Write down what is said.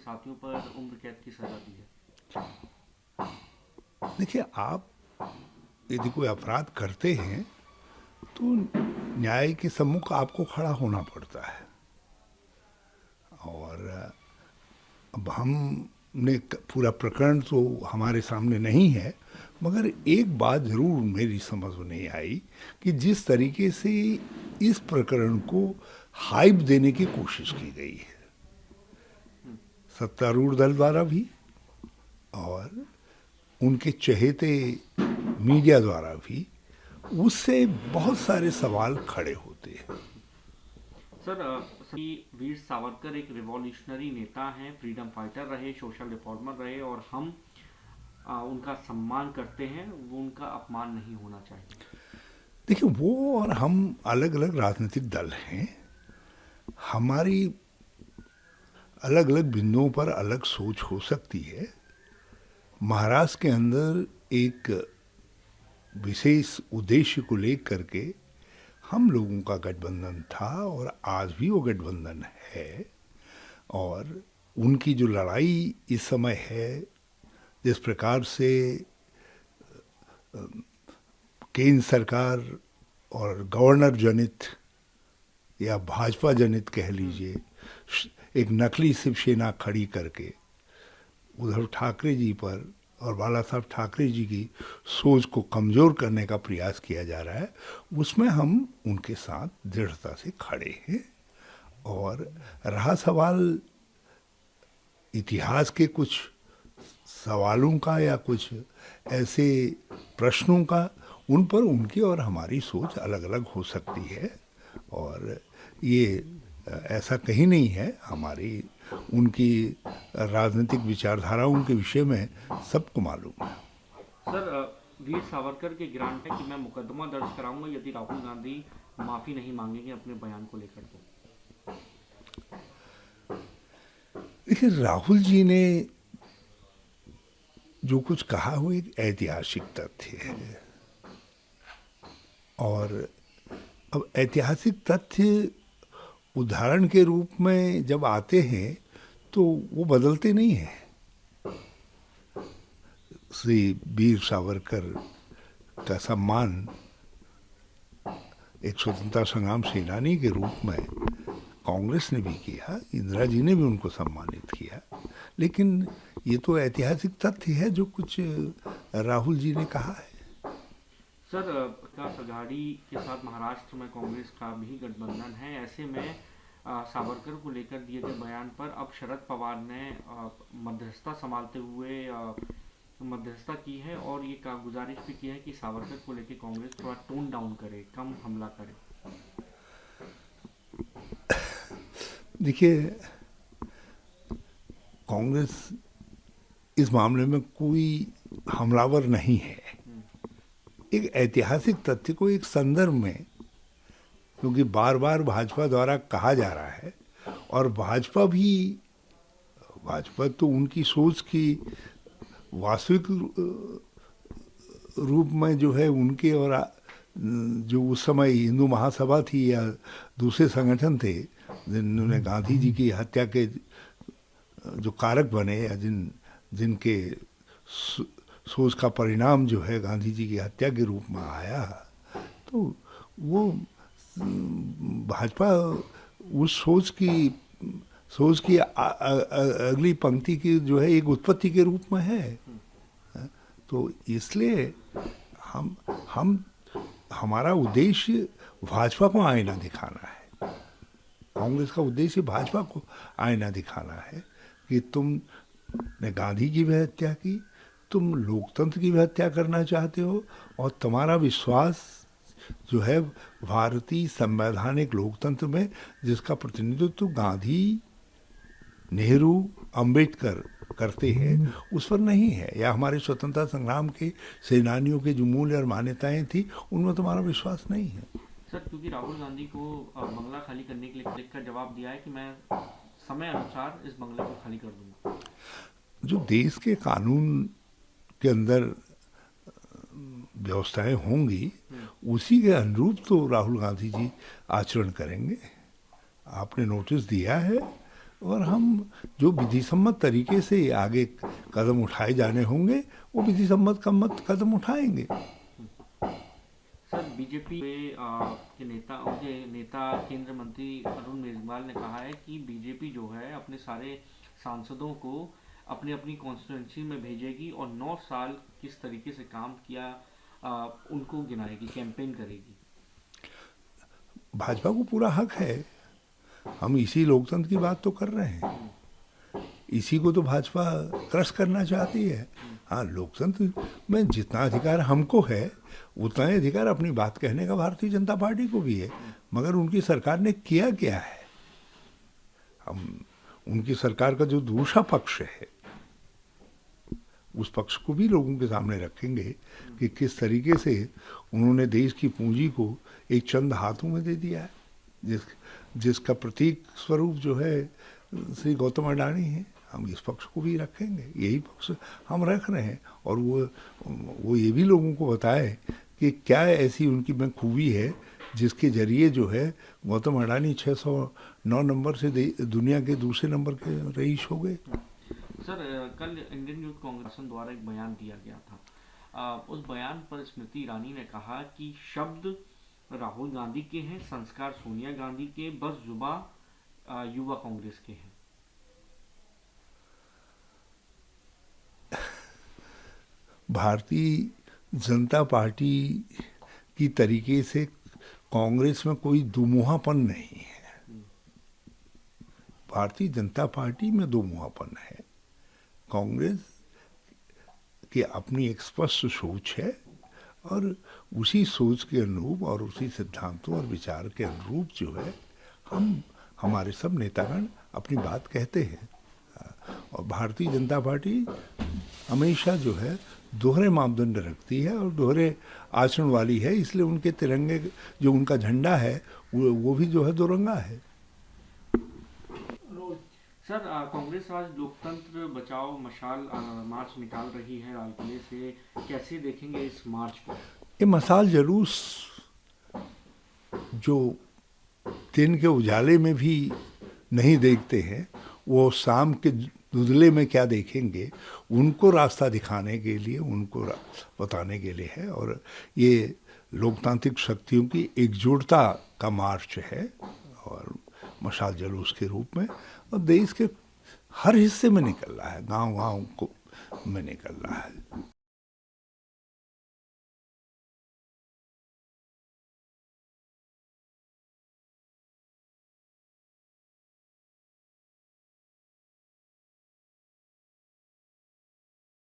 साथियों पर उम्र कैद की सजा दी है। देखिए, आप यदि कोई अपराध करते हैं तो न्याय के सम्मुख आपको खड़ा होना पड़ता है। और अब हमने पूरा प्रकरण तो हमारे सामने नहीं है, मगर एक बात ज़रूर मेरी समझ में नहीं आई कि जिस तरीके से इस प्रकरण को हाइप देने की कोशिश की गई है सत्तारूढ़ दल द्वारा भी और उनके चहेते मीडिया द्वारा भी, उससे बहुत सारे सवाल खड़े होते हैं। सर, वीर सावरकर एक रिवॉल्यूशनरी नेता हैं, फ्रीडम फाइटर रहे, सोशल रिफॉर्मर रहे और हम उनका सम्मान करते हैं। वो उनका अपमान नहीं होना चाहिए। देखिए, वो और हम अलग अलग राजनीतिक दल हैं। हमारी अलग अलग बिंदुओं पर अलग सोच हो सकती है। महाराष्ट्र के अंदर एक विशेष उद्देश्य को लेकर के हम लोगों का गठबंधन था और आज भी वो गठबंधन है। और उनकी जो लड़ाई इस समय है, जिस प्रकार से केंद्र सरकार और गवर्नर जनित या भाजपा जनित कह लीजिए, एक नकली शिवसेना खड़ी करके उद्धव ठाकरे जी पर और बाला साहब ठाकरे जी की सोच को कमज़ोर करने का प्रयास किया जा रहा है, उसमें हम उनके साथ दृढ़ता से खड़े हैं। और रहा सवाल इतिहास के कुछ सवालों का या कुछ ऐसे प्रश्नों का, उन पर उनकी और हमारी सोच अलग अलग हो सकती है। और ये ऐसा कहीं नहीं है। हमारी उनकी राजनीतिक विचारधाराओं के विषय में सबको मालूम है। सर, वीर सावरकर के ग्रांट है कि मैं मुकदमा दर्ज कराऊंगा यदि राहुल गांधी माफी नहीं मांगेंगे अपने बयान को लेकर। तो देखिए, राहुल जी ने जो कुछ कहा वो एक ऐतिहासिक तथ्य है। और अब ऐतिहासिक तथ्य उदाहरण के रूप में जब आते हैं तो वो बदलते नहीं हैं। श्री वीर सावरकर का सम्मान एक स्वतंत्रता संग्राम सेनानी के रूप में कांग्रेस ने भी किया, इंदिरा जी ने भी उनको सम्मानित किया। लेकिन ये तो ऐतिहासिक तथ्य है जो कुछ राहुल जी ने कहा है। सर, विकास अघाड़ी के साथ महाराष्ट्र में कांग्रेस का भी गठबंधन है। ऐसे में सावरकर को लेकर दिए गए बयान पर अब शरद पवार ने मध्यस्थता संभालते हुए मध्यस्थता की है और ये गुजारिश भी की है कि सावरकर को लेकर कांग्रेस थोड़ा टोन डाउन करे, कम हमला करे। देखिए, कांग्रेस इस मामले में कोई हमलावर नहीं है। एक ऐतिहासिक तथ्य को एक संदर्भ में, क्योंकि बार बार भाजपा द्वारा कहा जा रहा है और भाजपा तो उनकी सोच की वास्तविक रूप में जो है उनके, और जो उस समय हिंदू महासभा थी या दूसरे संगठन थे जिन्होंने गांधी जी की हत्या के जो कारक बने या जिनके सोच का परिणाम जो है गांधी जी की हत्या के रूप में आया, तो वो भाजपा उस सोच की अगली पंक्ति की जो है एक उत्पत्ति के रूप में है। तो इसलिए हम हमारा उद्देश्य भाजपा को आईना दिखाना है। कांग्रेस का उद्देश्य भाजपा को आईना दिखाना है कि तुमने गांधी की भी हत्या की, तुम लोकतंत्र की भी हत्या करना चाहते हो और तुम्हारा विश्वास जो है भारतीय संवैधानिक लोकतंत्र में, जिसका प्रतिनिधित्व गांधी, नेहरू, अंबेडकर करते हैं, उस पर नहीं है, या हमारे स्वतंत्रता संग्राम के सेनानियों के जो मूल्य और मान्यताएं थी उनमें तुम्हारा विश्वास नहीं है। सर, क्योंकि राहुल गांधी को बंगला खाली करने के लिए लिखकर जवाब दिया है कि मैं समय अनुसार इस बंगले को खाली कर दूंगा। जो देश के कानून के अंदर व्यवस्थाएं होंगी उसी के अनुरूप तो राहुल गांधी जी आचरण करेंगे। आपने नोटिस दिया है, और हम जो विधि सम्मत तरीके से आगे कदम उठाए जाने होंगे वो विधि सम्मत कदम उठाएंगे। सर, बीजेपी के नेता केंद्र मंत्री अरुण मेघवाल ने कहा है कि बीजेपी जो है अपने सारे सांसदों को अपनी अपनी कॉन्स्टिट्यूंसी में भेजेगी और 9 साल किस तरीके से काम किया उनको गिनाएगी, कैंपेन करेगी। भाजपा को पूरा हक है, हम इसी लोकतंत्र की बात तो कर रहे हैं, इसी को तो भाजपा क्रश करना चाहती है। हाँ, लोकतंत्र में जितना अधिकार हमको है उतना ही अधिकार अपनी बात कहने का भारतीय जनता पार्टी को भी है, मगर उनकी सरकार ने किया क्या है, हम उनकी सरकार का जो दूसरा पक्ष है उस पक्ष को भी लोगों के सामने रखेंगे कि किस तरीके से उन्होंने देश की पूंजी को एक चंद हाथों में दे दिया है, जिसका प्रतीक स्वरूप जो है श्री गौतम अडानी है। हम इस पक्ष को भी रखेंगे, यही पक्ष हम रख रहे हैं, और वो ये भी लोगों को बताए कि क्या ऐसी उनकी में खूबी है जिसके जरिए जो है गौतम अडानी 609 नंबर से दुनिया के दूसरे नंबर के रईस हो गए। सर, कल इंडियन यूथ कांग्रेस द्वारा एक बयान दिया गया था। उस बयान पर स्मृति ईरानी ने कहा कि शब्द राहुल गांधी के हैं, संस्कार सोनिया गांधी के, बस जुबा युवा कांग्रेस के हैं। भारतीय जनता पार्टी की तरीके से कांग्रेस में कोई दुमुहापन नहीं है, भारतीय जनता पार्टी में दुमुहापन है। कांग्रेस की अपनी एक स्पष्ट सोच है और उसी सोच के अनुरूप और उसी सिद्धांतों और विचार के अनुरूप जो है हमारे सब नेतागण अपनी बात कहते हैं। और भारतीय जनता पार्टी हमेशा जो है दोहरे मापदंड रखती है और दोहरे आचरण वाली है, इसलिए उनके तिरंगे जो उनका झंडा है वो भी जो है दोरंगा है। सर, कांग्रेस आज लोकतंत्र बचाओ मशाल मार्च निकाल रही है लाल किले से, कैसे देखेंगे इस मार्च को? ये मशाल जुलूस जो दिन के उजाले में भी नहीं देखते हैं, वो शाम के धुंधले में क्या देखेंगे, उनको रास्ता दिखाने के लिए, उनको बताने के लिए है। और ये लोकतांत्रिक शक्तियों की एकजुटता का मार्च है और मशाल जुलूस के रूप में, और देश के हर हिस्से में निकल रहा है, गांव-गांव को में निकल रहा है।